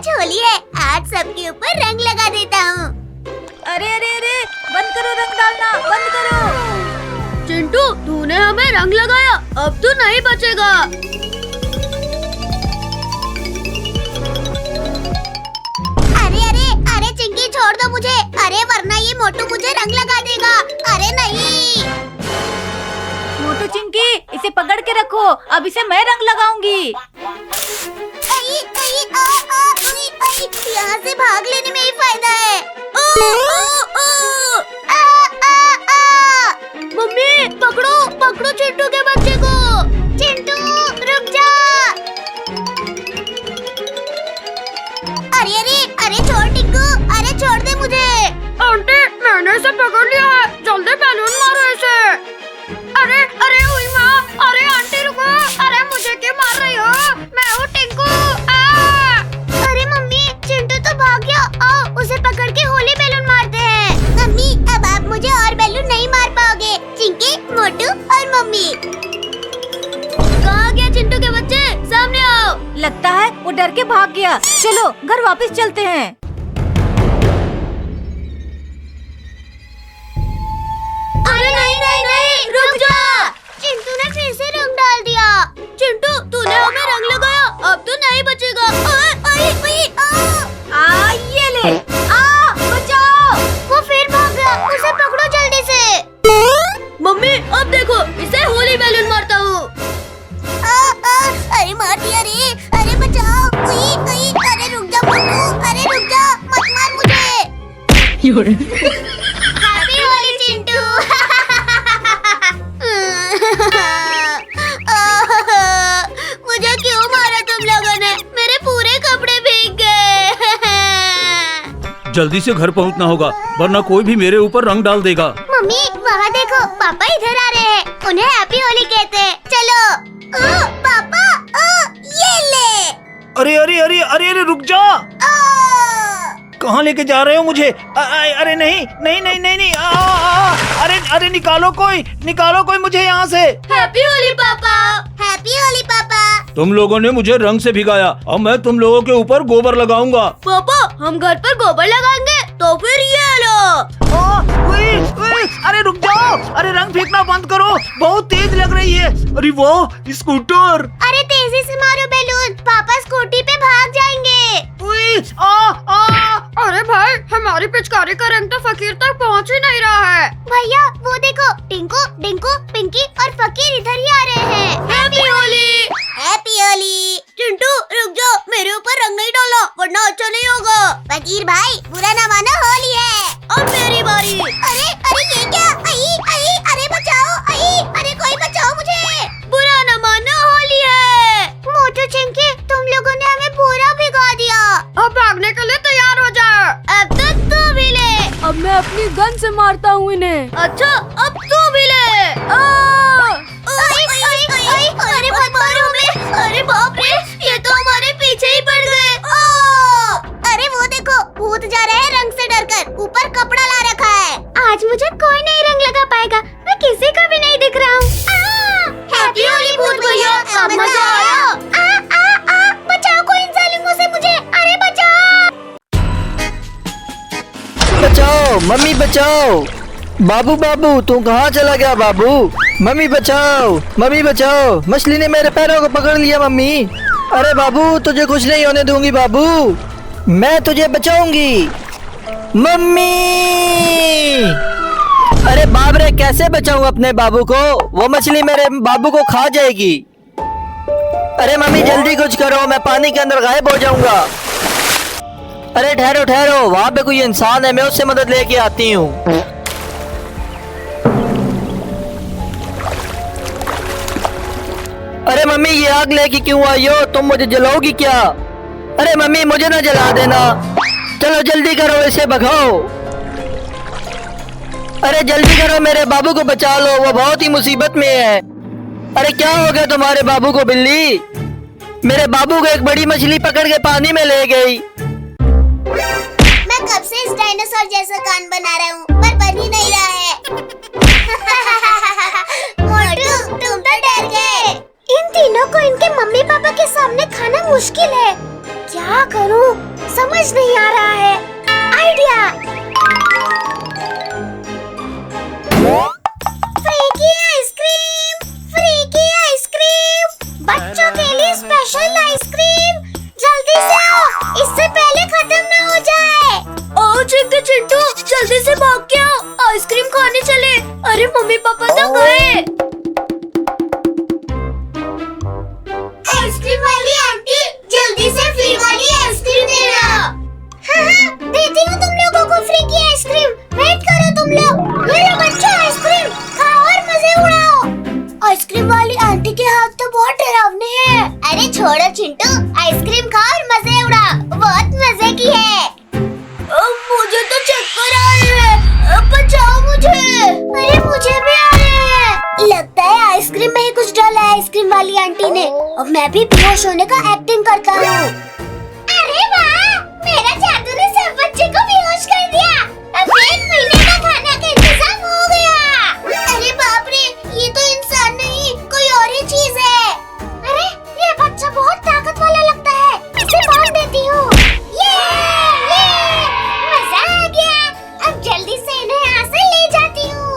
आज होली है, आज सबके ऊपर रंग लगा देता हूँ। अरे अरे अरे, बंद करो रंग डालना, बंद करो। चिंटू, तूने हमें रंग लगाया, अब तू नहीं बचेगा। अरे अरे अरे चिंकी, छोड़ दो मुझे। अरे वरना ये मोटू मुझे रंग लगा देगा। अरे नहीं। मोटू चिंकी, इसे पकड़ के रखो, अब इसे मैं रंग लगाऊंगी। यहाँ से भाग लेने में ही फायदा है। मम्मी, पकड़ो पकड़ो चिंटू के बच्चे को। चिंटू रुक जा। अरे अरे अरे छोड़ टिंकू, अरे छोड़ दे मुझे। आंटी, मैंने इसे पकड़ लिया है, जल्दी बैलून मारो इसे। अरे अरे हुई माँ, अरे आंटी रुको, अरे मुझे क्यों मार रही हो? मैं हूँ टिंकू। अरे मम्मी, चिंटू तो भाग गया। आओ उसे पकड़ के होली बैलून मारते हैं। मम्मी, अब आप मुझे और बैलून नहीं मार पाओगे। चिंकी, मोटू और मम्मी। कहाँ गया चिंटू के बच्चे? सामने आओ। लगता है वो डर के भाग गया। चलो घर वापस चलते हैं। अरे नहीं नहीं नहीं, रुक जा। चिंटू ने फिर से रंग डाल दिया। चिंटू, तूने हमें रंग लगाया, अब तू नहीं बचेगा। ये ले, बचाओ। वो फिर भाग गया, उसे पकड़ो जल्दी से। मम्मी, अब देखो, इसे होली बैलून मारता हूँ। अरे मार दिया रे। अरे बचाओ। अरे रुक जा मोटू, अरे रुक जा, मत मार मुझे। हैप्पी होली चिंटू। मुझे क्यों मारा तुम लोगों ने? मेरे पूरे कपड़े भीग गए। जल्दी से घर पहुंचना होगा, वरना कोई भी मेरे ऊपर रंग डाल देगा। मम्मी, वहाँ देखो, पापा इधर आ रहे हैं। उन्हें हैप्पी होली कहते हैं। चलो। पापा, ये ले। अरे अरे अरे अरे अरे रुक जा। कहाँ लेके जा रहे हो मुझे? अरे नहीं नहीं नहीं नहीं नहीं। अरे अरे निकालो कोई मुझे यहाँ से। हैप्पी होली पापा। हैप्पी होली पापा। तुम लोगों ने मुझे रंग से भिगाया, अब मैं तुम लोगों के ऊपर गोबर लगाऊंगा। पापा, हम घर पर गोबर लगाएंगे, तो फिर ये लो। अरे रुक जाओ, अरे रंग फेंकना बंद करो, बहुत तेज लग रही है। अरे वाह, स्कूटर। अरे तेजी से मारो बैलून, पापा स्कूटी पे भाग जाएंगे। अरे भाई, हमारी पिचकारी का रंग तो फकीर तक पहुंच ही नहीं रहा है। भैया वो देखो, टिंकू, डिंकू, पिंकी और फकीर इधर ही आ रहे हैं। हैप्पी होली। हैप्पी होली। चिंटू रुक जाओ, मेरे ऊपर रंग नहीं डालो, वरना अच्छा नहीं होगा। फकीर भाई, बुरा ना मानो, होली है। अब मेरी बारी। अरे अरे ये क्या? अरे बचाओ। अरे कोई बचाओ मुझे। बुरा न मानो, होली है। मोटू चिंकी, तुम लोगों ने हमें पूरा भिगा दिया। अब भागने के लिए तैयार हो जाओ। अब तो तू भी ले। अब मैं अपनी गन से मारता हूँ इन्हें। अच्छा, अब तू भी ले। अरे मत मारो हमें। अरे बाप रे, ये तो हमारे पीछे ही पड़ गए। अरे वो देखो, भूत जा रहे हैं रंग से डरकर, ऊपर कपड़ा ला रखा है। आज मुझे कोई नहीं रंग लगा पाएगा, मैं किसी को भी नहीं दिख रहा हूँ। हैप्पी होली भूत भैया, अब मजा आया। बचाओ कोई इन जालिमों से मुझे। अरे बचाओ। बचाओ मम्मी, बचाओ। बाबू बाबू, तू कहाँ चला गया बाबू? मम्मी बचाओ, मम्मी बचाओ, मछली ने मेरे पैरों को पकड़ लिया मम्मी। अरे बाबू, तुझे कुछ नहीं होने दूंगी बाबू, मैं तुझे बचाऊंगी मम्मी। अरे बाप रे, कैसे बचाऊं अपने बाबू को? वो मछली मेरे बाबू को खा जाएगी। अरे मम्मी जल्दी कुछ करो, मैं पानी के अंदर गायब हो जाऊंगा। अरे ठहरो ठहरो, वहाँ पे कोई इंसान है, मैं उससे मदद लेके आती हूँ। अरे मम्मी, ये आग लेके क्यों आई हो? तुम मुझे जलाओगी क्या? अरे मम्मी, मुझे ना जला देना। चलो जल्दी करो, इसे भगाओ। अरे जल्दी करो, मेरे बाबू को बचा लो, वो बहुत ही मुसीबत में है। अरे क्या हो गया तुम्हारे बाबू को बिल्ली? मेरे बाबू को एक बड़ी मछली पकड़ के पानी में ले गई। मैं कब से इस डायनासोर जैसा कान बना रहा हूँ, पर बन ही नहीं रहा है। मोटू, तुम तो डर गए। इन तीनों को इनके मम्मी पापा के सामने खाना मुश्किल है। क्या करूं? समझ नहीं आ रहा है। आइडिया! फ्री की आइसक्रीम! फ्री की आइसक्रीम! बच्चों के लिए स्पेशल आइसक्रीम! जल्दी से आओ, इससे पहले खत्म ना हो जाए। आओ चिंटू चिंटू, जल्दी से भाग के आओ, आइसक्रीम खाने चले। अरे मम्मी पापा तो गए। आइसक्रीम वाली आंटी, जल्दी से फ्री वाली आइसक्रीम देना। हाँ, देती हूँ तुम लोगों को फ्री की आइसक्रीम। वेट करो तुम लोग। ये लो बच्चों, आइसक्रीम खाओ और मजे उड़ाओ। आइसक्रीम वाली आंटी के हाथ तो बहुत डरावने हैं। अरे छोड़ो चिंटू, आइसक्रीम खाओ और मजे उड़ाओ, बहुत मजे की है। मुझे तो चक्कर आ रहे हैं, बचाओ मुझे। अरे मुझे भी आ रहे हैं। लगता है आइसक्रीम में ही कुछ डाला है आइसक्रीम वाली आंटी ने। अब मैं भी बेहोश होने का एक्टिंग करता हूँ। अरे वाह, मेरा जादू ने सब बच्चे को बेहोश कर दिया। अब 1 महीने का खाना का इंतजाम हो गया। अरे बाप रे, ये तो इंसान नहीं, कोई और ही चीज है। अरे ये बच्चा बहुत ताकत वाला लगता है, इसे बांध देती हूँ। मजा आ गया। अब जल्दी से इन्हें यहाँ से ले जाती हूँ।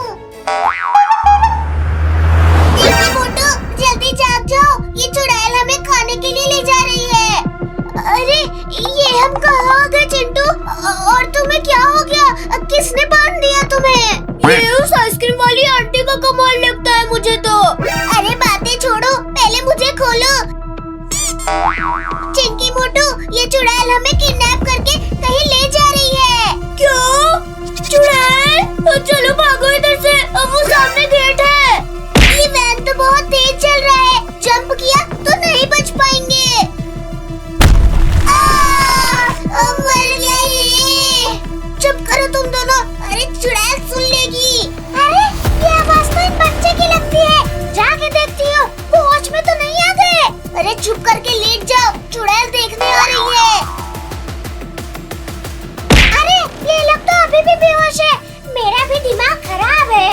देखो मोटू, जल्दी जाग जाओ, ये चुड़ैल हमें खाने के लिए ले जा रही है। अरे ये हम कहाँ आ गए चिंटू? और तुम्हें क्या हो गया? किसने बांध दिया तुम्हें? ये उस आइसक्रीम वाली आंटी का कमाल लगता है मुझे तो। अरे बातें छोड़ो, पहले मुझे खोलो। चिंकी मोटू, ये चुड़ैल हमें किडनैप करके कहीं ले जा रही है। क्या? चुड़ैल? चलो भागो इधर से, अब वो सामने गेट है। ये वैन तो बहुत तेज चल रहा है, जंप किया तो नहीं बच पाएंगे। मर गई। चुप करो तुम दोनों, अरे चुड़ैल सुन लेगी। अरे ये आवाज तो इन बच्चे की लगती है, जाके देखती हूँ, वो होश में तो नहीं आ गए। अरे चुप करके लेट जाओ, चुड़ैल देखने आ रही है। अरे ये लोग तो अभी भी बेहोश है, मेरा भी दिमाग खराब है।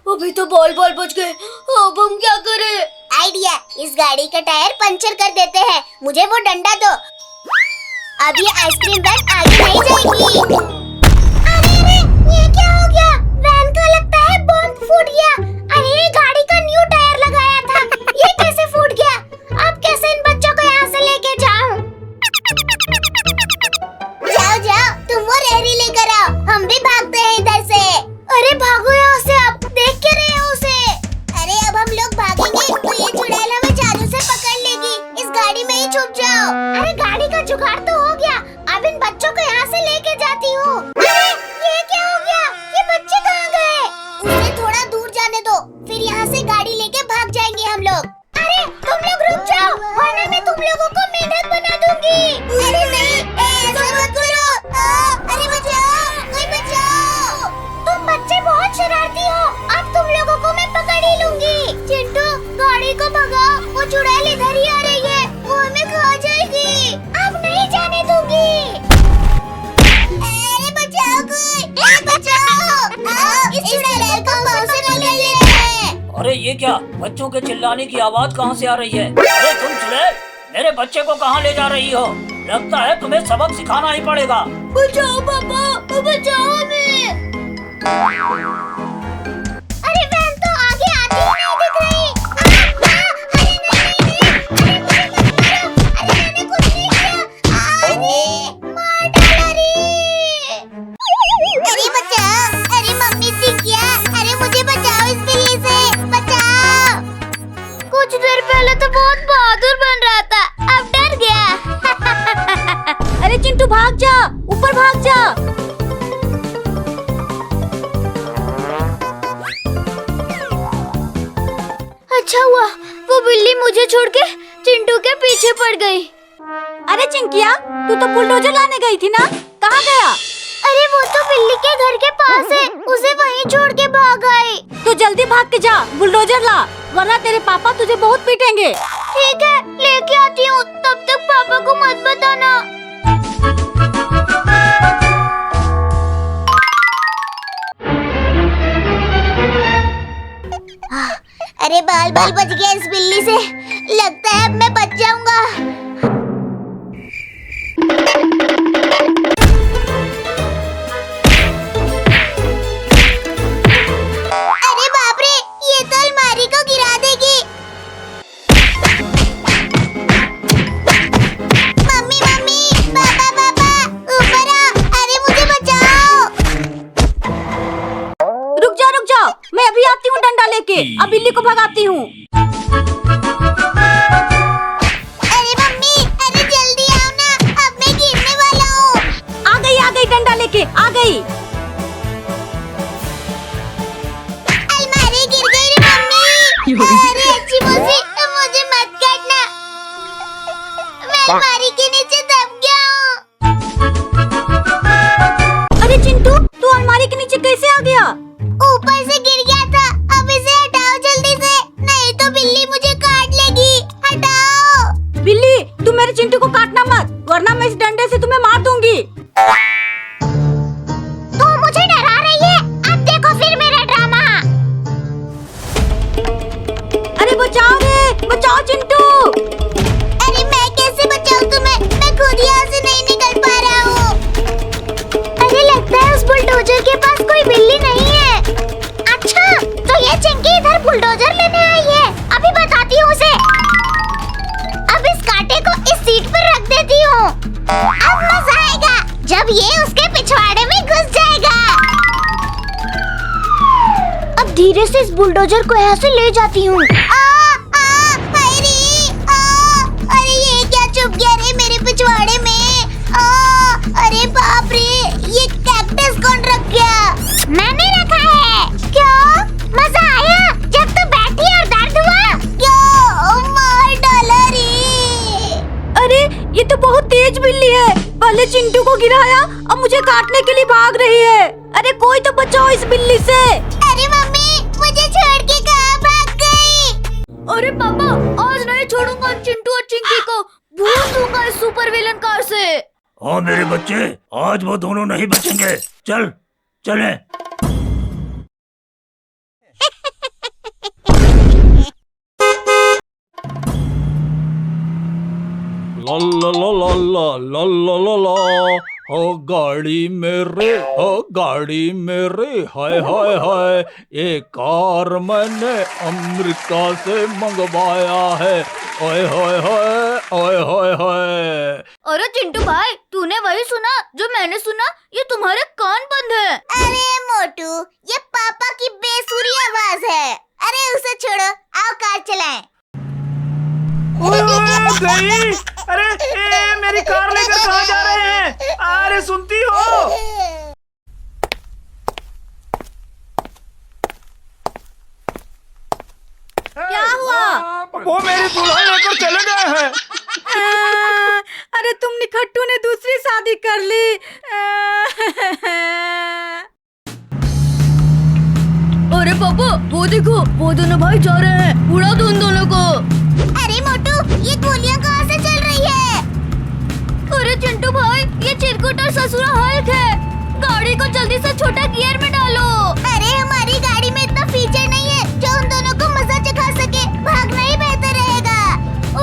अभी तो बॉल बच गए, अब हम क्या करें? आइडिया, इस गाड़ी का टायर पंचर कर देते हैं। मुझे वो डंडा दो, अब ये आइसक्रीम वैन आगे नहीं जाएगी। अरे ये क्या हो गया? वैन का लगता है बॉम्ब फूट गया। अरे गाड़ी का न्यू टायर लगाया था, ये कैसे फूट गया? अब कैसे इन बच्चों को यहाँ से लेके जाऊँ? जाओ, तुम वो रेहड़ी लेकर आओ, हम भी भागते हैं इधर से। अरे भागो यहाँ से, आप देख के रहे हो उसे। अरे अब हम लोग भागेंगे तो ये चुड़ैल हमें जादू से पकड़ लेगी। इस गाड़ी में ही छुप जाओ। अरे गाड़ी का जुगाड़ तो हो गया, अब इन बच्चों को यहाँ से लेके जाती हूँ। अरे ये क्या हो गया? ये बच्चे कहाँ गए? उन्हें थोड़ा दूर जाने दो, फिर यहाँ से गाड़ी लेके भाग जाएंगे हम लोग। अरे तुम लोग रुक जाओ, वरना मैं तुम लोगों को मेंढक बना दूंगी। अरे नहीं, ऐसा मत करो। अरे बचाओ, कोई बचाओ। तुम बच्चे बहुत शरारती हो, अब तुम लोगों को मैं पकड़ ही लूंगी। चिंटू गाड़ी को भगाओ, वो चुड़ैल इधर ही आ रही है, वो हमें खा जाएगी। अब नहीं जाने दूंगी। अरे बचाओ कोई, बचाओ। इस चुड़ैल को पाँव से पकड़ लेते हैं। अरे ये क्या? बच्चों के चिल्लाने की आवाज कहाँ से आ रही है? अरे तुम चुड़ैल, मेरे बच्चे को कहाँ ले जा रही हो? लगता है तुम्हें सबक सिखाना ही पड़ेगा। बचाओ पापा, बचाओ हमें। अरे वैन तो आगे आती ही नहीं दिख रही। अरे मैंने कुछ नहीं किया। अरे मार डाला रे। अरे बचाओ, अरे मम्मी दिख गया। अरे मुझे बचाओ इस बिल्ली से, बचाओ। कुछ देर पहले तो बहुत बहादुर बन रहा था, अब डर गया। अरे चिंटू भाग जा, ऊपर भाग जा। अच्छा हुआ वो बिल्ली मुझे छोड़ के चिंटू के पीछे पड़ गई। अरे चिंकिया, तू तो बुलडोजर लाने गई थी ना, कहाँ गया? अरे वो तो बिल्ली के घर के पास है, उसे वहीं छोड़ के भाग आई। तू जल्दी भाग के जा, बुलडोजर ला, वरना तेरे पापा तुझे बहुत पीटेंगे। ठीक है, लेके आती हूँ, तब तक पापा को मत बताना। अरे बाल बच गया इस बिल्ली से, लगता है अब मैं बच जाऊंगा। अलमारी के नीचे दब गया हूँ। अरे चिंटू, तू अलमारी के नीचे कैसे आ गया? ऊपर से गिर गया था। अब इसे हटाओ जल्दी से, नहीं तो बिल्ली मुझे काट लेगी। हटाओ। बिल्ली, तू मेरे चिंटू को काटना मत, वरना मैं इस डंडे से तुम्हें मार दूंगी। तू मुझे डरा रही है, अब देखो फिर मेरा ड्रामा। अरे बचाओ रे, बचाओ चिंटू। अरे मैं कैसे बचाऊं तुम्हें, मैं खुद यहाँ से नहीं निकल पा रहा हूँ। अरे लगता है उस बुलडोजर के पास कोई बिल्ली नहीं है। अच्छा, तो ये चिंकी इधर बुलडोजर लेने आई है। अभी बताती हूँ उसे। अब इस कांटे को इस सीट पर रख देती हूँ। अब मजा आएगा जब ये उसके पिछवाड़े में घुस जाएगा। अब धीरे से इस बुलडोजर को यहाँ से ले जाती हूँ। अरे ये क्या चुप गया रे मेरे पिछवाड़े में। अरे बाप रे, ये कैक्टस कौन रख गया? मैंने रखा है। क्यों? मजा आया जब तू बैठी और दर्द हुआ? क्यों मार डाला रे? अरे ये तो बहुत तेज बिल्ली है, पहले चिंटू को गिराया, अब मुझे काटने के लिए भाग रही है। अरे कोई तो बचाओ इस बिल्ली से। अरे मम्मी, मुझे छोड़ के कहाँ भाग गई? अरे पापा, आज नहीं छोड़ूंगा चिंटू और चिंकी को, भूल दूंगा इस सुपर विलन कार से। हाँ मेरे बच्चे, आज वो दोनों नहीं बचेंगे। चल चलें। ला ला ला ला ला ला ला ला ला, हो गाड़ी मेरे, हो गाड़ी मेरे, हाय हाय हाय, ये कार मैंने अमेरिका से मंगवाया है, हाय हाय हाय, हाय हाय हाय। अरे चिंटू भाई, तूने वही सुना जो मैंने सुना? ये तुम्हारे कान बंद है। अरे मोटू, ये पापा की बेसुरी आवाज है। अरे उसे छोड़ो, आओ कार चलाएं। गई। अरे मेरी कार लेकर कहाँ जा रहे हैं? अरे सुनती हो? क्या हुआ? वो मेरी दुल्हन लेकर चले गए हैं। अरे तुम निखट्टू ने दूसरी शादी कर ली। अरे पापा, वो देखो, वो दोनों भाई जा रहे हैं, उड़ा दो उन दोनों को। अरे मोटू, ये गोलियां कहाँ से चल रही है? अरे चिंटू भाई, ये चिरकुट और ससुरा हल्क है, गाड़ी को जल्दी से छोटा गियर में डालो। अरे हमारी गाड़ी में इतना फीचर नहीं है जो उन दोनों को मजा चखा सके। भागना ही बेहतर रहेगा।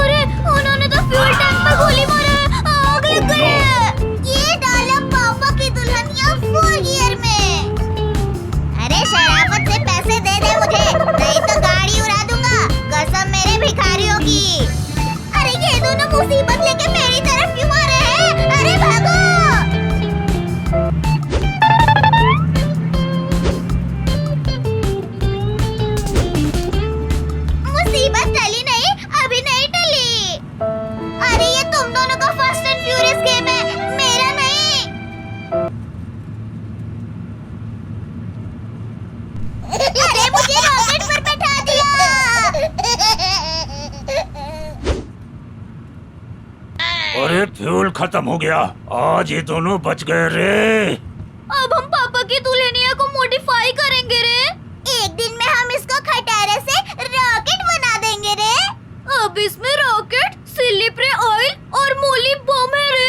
अरे उन्होंने तो फ्यूल टैंक पर गोली मारा है, आग लग गई है। ये डाला पापा की दुल्हनिया फुल गियर में। अरे शराफत से पैसे दे दे मुझे, नहीं तो गाड़ी उड़ा दूंगा, कसम मेरे भिखारियों की। अरे ये दोनों मुसीबत लेके मेरी तरफ क्यों आ रहे हैं? अरे भागो। मुसीबत टली नहीं, अभी नहीं टली। अरे ये तुम दोनों का फास्ट एंड फ्यूरियस गेम है, मेरा नहीं। अरे मुझे रॉकेट पर बैठा दिया। अरे फ्यूल खत्म हो गया, आज ये दोनों बच गए रे। अब हम पापा की दुल्हनिया को मॉडिफाई करेंगे रे। एक दिन में हम इसको खटारे से रॉकेट बना देंगे रे। अब इसमें रॉकेट, सिल्ली ऑयल और मूली बम है रे।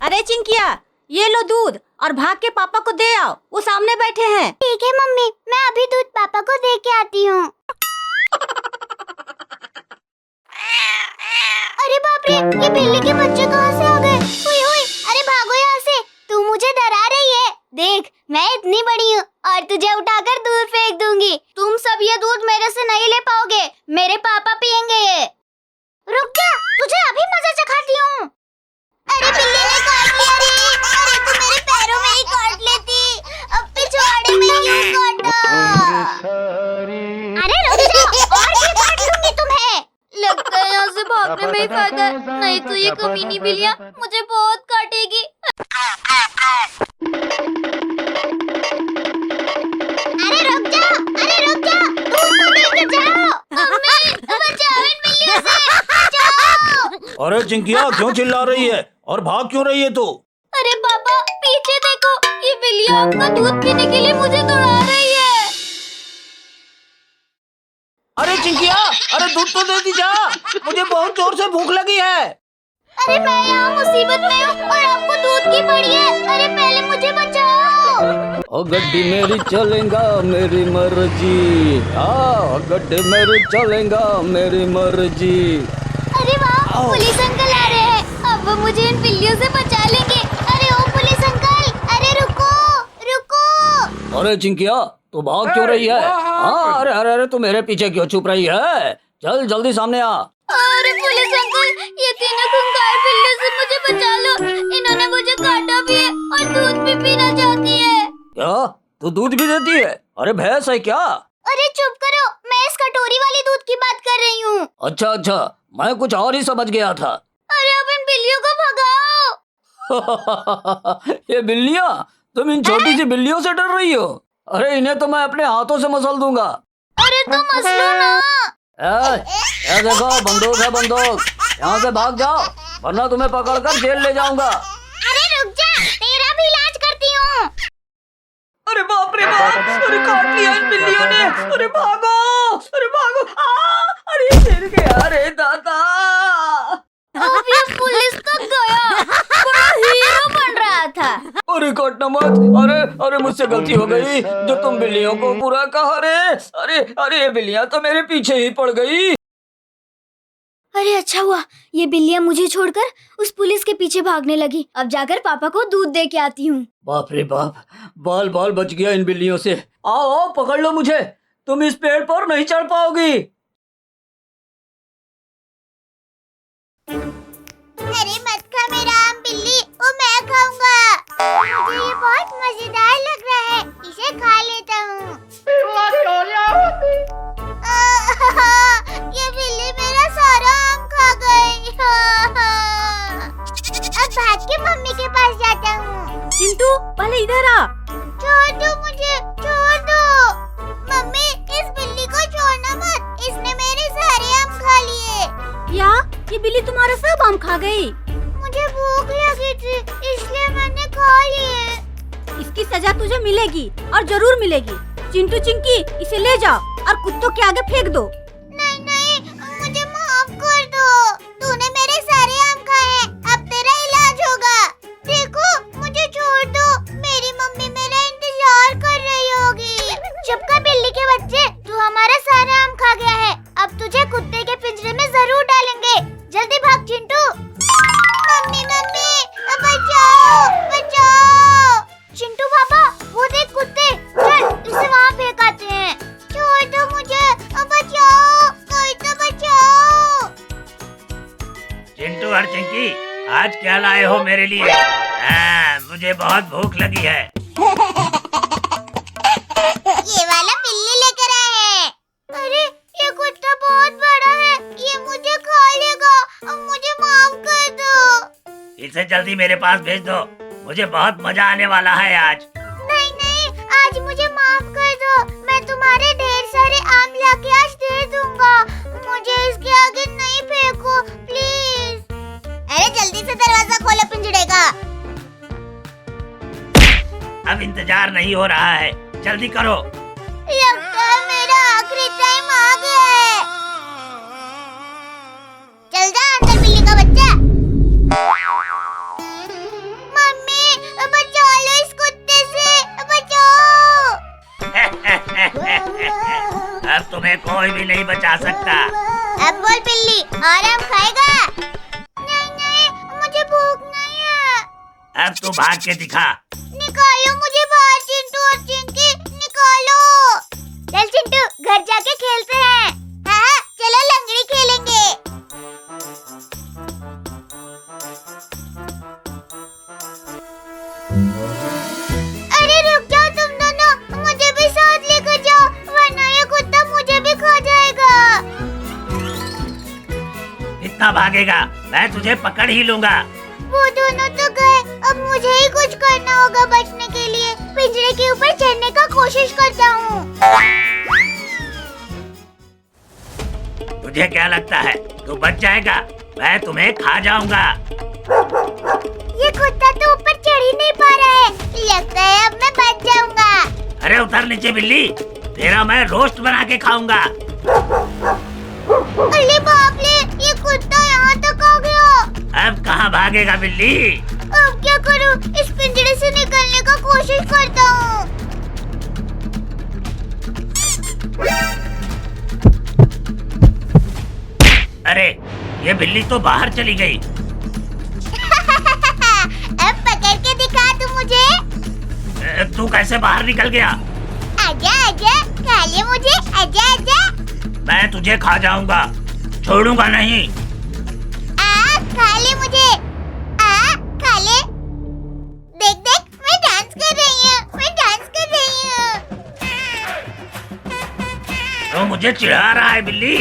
अरे चिंकिया, ये लो दूध और भाग के पापा को दे आओ, वो सामने बैठे हैं। ठीक है मम्मी, मैं अभी दूध पापा को दे के आती हूँ। अरे बाप रे, ये बिल्ली के बच्चे कहाँ से आ गए? हुई हुई, अरे भागो यहाँ से, तू मुझे डरा रही है। देख, मैं इतनी बड़ी हूँ और तुझे उठाकर दूर फेंक दूंगी। तुम सब ये दूध मेरे से नहीं ले पाओगे, मेरे पापा पियेंगे ये। रुक जा, तुझे अभी मजा चखाती हूँ। अरे बिल्ली ने काट लिया रे। अरे तू मेरे पैरों में ही काट लेती, अब पिछवाड़े में क्यों काटा? अरे रुक जा, और भी काट लूंगी तुम्हें। लगता है यहाँ से भागने में ही फायदा है, नहीं तो ये कमीनी बिल्लियाँ मुझे बहुत काटेगी। अरे रुक जा, दूध तो लेके जाओ। मम्मी बचाओ, इनमें अरे चिंकिया क्यों चिल्ला रही है और भाग क्यों रही है तू? अरे पापा पीछे देखो, ये बिल्लियाँ आपका दूध पीने के लिए मुझे दौड़ा रही है। अरे चिंकिया, अरे दूध तो दे दी जा, मुझे बहुत जोर से भूख लगी है। अरे मैं यहाँ मुसीबत में हूँ और आपको दूध की पड़ी है। अरे पहले मुझे बचाओ। ओ गड्डी मेरी चलेगा मेरी मर्जी, गड्डी मेरी चलेगा मेरी मर्जी। अरे वाह, पुलिस अंकल आ रहे हैं। अब वो मुझे इन बिल्लियों से बचा लेंगे। अरे ओ पुलिस अंकल, अरे रुको रुको। अरे चिंकिया तू भाग क्यों रही है? हाँ अरे अरे अरे तू मेरे पीछे क्यों छुप रही है? चल जल्दी सामने आ। अरे पुलिस अंकल, ये तीनों खूंखार बिल्लियों से मुझे बचा लो। इन्होंने मुझे काटा भी है और दूध भी पीना चाहती है। क्या तू दूध भी देती है? अरे भैंस है क्या? अरे चुप करो, मैं इस कटोरी वाली दूध की बात कर रही हूँ। अच्छा अच्छा, मैं कुछ और ही समझ गया था। अरे अब इन बिल्लियों को भगाओ। ये बिल्लियाँ, तुम इन छोटी सी बिल्लियों से डर रही हो? अरे इन्हें तो मैं अपने हाथों से मसल दूंगा। अरे तुम मसलो ना। ए देखो बंदूक है बंदूक, यहाँ से भाग जाओ वरना तुम्हें पकड़कर जेल ले जाऊंगा। अरे रुक जा, तेरा भी इलाज करती हूँ। अरे बाप रे बाप, अरे काट लिया इन बिल्लियों ने। अरे भागो, अरे भागो, अरे गिर गया, अरे दादा। अब ये पुलिस तक गया, बड़ा हीरो बन रहा था। अरे काटना मत, अरे अरे मुझसे गलती हो गई जो तुम बिल्लियों को बुरा कहा रे। अरे अरे ये बिल्लियाँ तो मेरे पीछे ही पड़ गई। अरे अच्छा हुआ ये बिल्लियाँ मुझे छोड़कर उस पुलिस के पीछे भागने लगी। अब जाकर पापा को दूध दे के आती हूँ। बाप रे बाप, बाल बाल बच गया इन बिल्लियों से। आओ आओ पकड़ लो मुझे, तुम इस पेड़ पर नहीं चढ़ पाओगी। अरे मत खा मेरा आम बिल्ली, वो मैं खाऊंगा। मुझे ये बहुत मजेदार लग रहा है, इसे खा लेता हूँ। ये बिल्ली मेरा सारा आम खा गई। अब भाग के मम्मी के पास जाता हूँ। चिंटू पहले इधर आ। छोड़ दो मुझे, छोड़ दो। मम्मी इस बिल्ली को छोड़ना मत, इसने मेरे सारे आम खा लिए। क्या ये बिल्ली तुम्हारा सब आम खा गई? मुझे भूख लगी थी इसलिए मैंने खा लिए। इसकी सजा तुझे मिलेगी और जरूर मिलेगी। चिंटू चिंकी इसे ले जाओ और कुत्तों के आगे फेंक दो। नहीं नहीं, मुझे माफ कर दो। तूने मेरे सारे आम खाए हैं, अब तेरा इलाज होगा। देखो मुझे छोड़ दो, मेरी मम्मी मेरा इंतजार कर रही होगी। चुप कर बिल्ली के बच्चे, तू हमारा सारा आम खा गया है। अब तुझे कुत्ते के पिंजरे में जरूर डालेंगे। जल्दी भाग चिंटू। मम्मी मम्मी बचाओ बचाओ। चिंटू पापा वो देख कुत्ते, चल इसे वहाँ फेंक आते हैं। छोड़ दो मुझे, बचाओ, कोई तो बचाओ। चिंटू और चिंकी, आज क्या लाए हो मेरे लिए? मुझे बहुत भूख लगी है। ये वाला बिल्ली लेकर आए हैं। अरे ये कुत्ता बहुत बड़ा है, ये मुझे खा लेगा। अब मुझे माफ कर दो। इसे जल्दी मेरे पास भेज दो, मुझे बहुत मजा आने वाला है आज। नहीं नहीं, आज मुझे माफ कर दो। मैं तुम्हारे ढेर सारे आम लाके आज दे दूंगा। मुझे इसके आगे नहीं फेंको प्लीज। अरे जल्दी से दरवाजा खोलो पिंजड़े का। अब इंतजार नहीं हो रहा है, जल्दी करो। लगता है मेरा आखिरी टाइम आ गया है। चल जा अंदर बिल्ली का बच्चा। मम्मी बचा लो इस कुत्ते से, बचाओ। अब तुम्हें कोई भी नहीं बचा सकता। अब बोल बिल्ली, आराम खाएगा? नहीं नहीं, मुझे भूख नहीं है। अब तू भाग के दिखा। निकालो मुझे बाहर चिंटू और चिंकी, निकालो। चल चिंटू घर जाके खेलते हैं। हाँ चलो लंगड़ी खेलेंगे। अरे रुक जाओ तुम दोनों, मुझे भी साथ लेकर जाओ वरना ये कुत्ता मुझे भी खा जाएगा। कितना भागेगा, मैं तुझे पकड़ ही लूंगा। वो दोनों तो गए, अब मुझे ही कुछ करना होगा बचने के लिए। पिंजरे के ऊपर चढ़ने का कोशिश करता हूँ। तुझे क्या लगता है तू बच जाएगा? मैं तुम्हें खा जाऊंगा। ये कुत्ता तो ऊपर चढ़ ही नहीं पा रहा है, लगता है अब मैं बच जाऊंगा। अरे उतर नीचे बिल्ली, तेरा मैं रोस्ट बना के खाऊंगा। अरे बाप रे, ये कुत्ता यहाँ तक आ गया। अब कहाँ भागेगा बिल्ली? अब क्या करूँ? इस पिंजरे से निकलने का कोशिश करता हूँ। अरे ये बिल्ली तो बाहर चली गई। अब पकड़ के दिखा तू मुझे। तू कैसे बाहर निकल गया? आजा आजा, खा ले मुझे, आजा आजा। मैं तुझे खा जाऊंगा, छोड़ूंगा नहीं। खा ले मुझे, खा ले। देख देख, मैं डांस कर रही हूँ, मैं डांस कर रही हूँ। तो मुझे चिढ़ा रहा है बिल्ली।